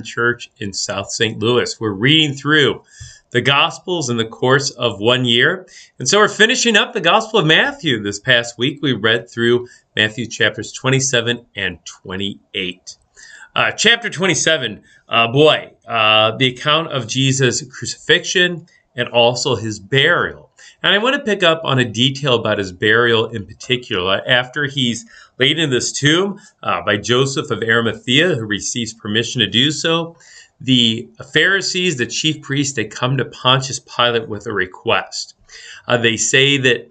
Church in South St. Louis. We're reading through the Gospels in the course of 1 year. And so we're finishing up the Gospel of Matthew. This past week, we read through Matthew chapters 27 and 28. Chapter 27, the account of Jesus' crucifixion and also his burial. And I want to pick up on a detail about his burial in particular. After he's laid in this tomb by Joseph of Arimathea, who receives permission to do so, the Pharisees, the chief priests, they come to Pontius Pilate with a request. They say that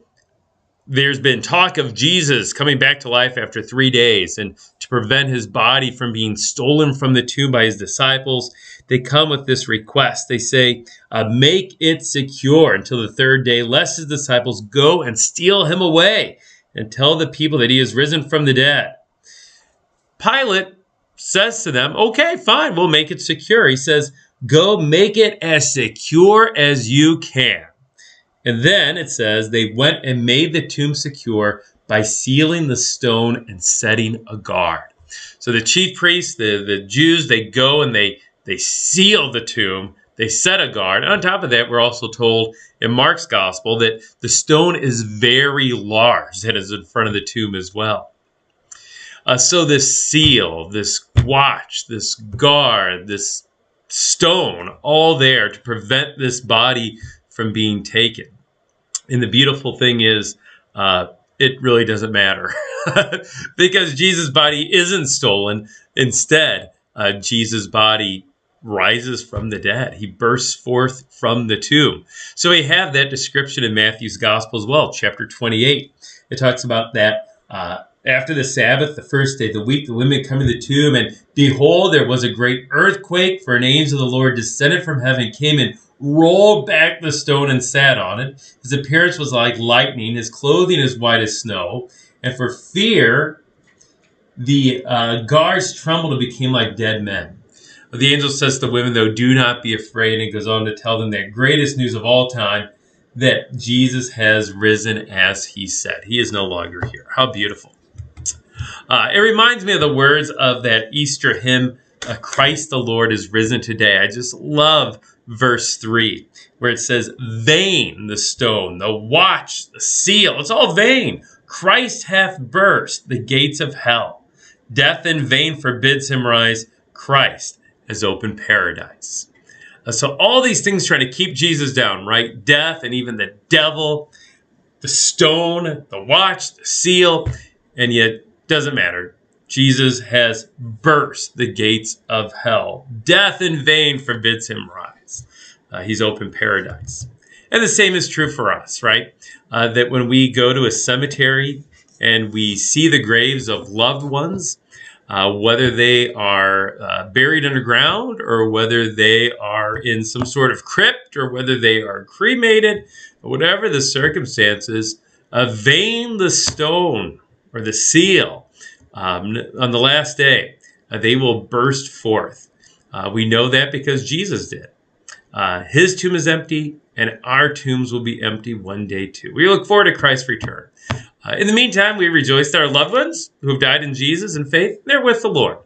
there's been talk of Jesus coming back to life after 3 days, and to prevent his body from being stolen from the tomb by his disciples, they come with this request. They say, make it secure until the third day, lest his disciples go and steal him away and tell the people that he is risen from the dead. Pilate says to them, okay, fine, we'll make it secure. He says, go make it as secure as you can. And then it says they went and made the tomb secure by sealing the stone and setting a guard. So the chief priests, the Jews, they go and they seal the tomb. They set a guard. And on top of that, we're also told in Mark's gospel that the stone is very large that is in front of the tomb as well. So this seal, this watch, this guard, this stone, all there to prevent this body from being taken. And the beautiful thing is, it really doesn't matter because Jesus' body isn't stolen. Instead, Jesus' body rises from the dead. He bursts forth from the tomb. So we have that description in Matthew's gospel as well, chapter 28. It talks about that after the Sabbath, the first day of the week, the women come to the tomb, and behold, there was a great earthquake, for an angel of the Lord descended from heaven, came and rolled back the stone and sat on it. His appearance was like lightning, his clothing as white as snow, and for fear, the guards trembled and became like dead men. The angel says to the women, though, do not be afraid, and goes on to tell them that greatest news of all time, that Jesus has risen as he said. He is no longer here. How beautiful. It reminds me of the words of that Easter hymn, Christ the Lord is risen today. I just love verse 3, where it says, vain the stone, the watch, the seal, it's all vain. Christ hath burst the gates of hell. Death in vain forbids him rise. Christ has opened paradise. So all these things trying to keep Jesus down, right? Death and even the devil, the stone, the watch, the seal, and yet doesn't matter. Jesus has burst the gates of hell. Death in vain forbids him rise. He's opened paradise. And the same is true for us, right? That when we go to a cemetery and we see the graves of loved ones, whether they are buried underground or whether they are in some sort of crypt or whether they are cremated, whatever the circumstances, vain the stone or the seal on the last day, they will burst forth. We know that because Jesus did. His tomb is empty, and our tombs will be empty one day too. We look forward to Christ's return. In the meantime, we rejoice that our loved ones who have died in Jesus in faith, they're with the Lord.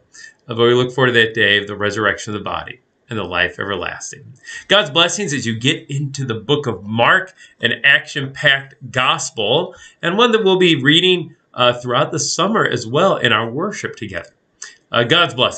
But we look forward to that day of the resurrection of the body and the life everlasting. God's blessings as you get into the book of Mark, an action-packed gospel, and one that we'll be reading throughout the summer as well in our worship together. God's blessings.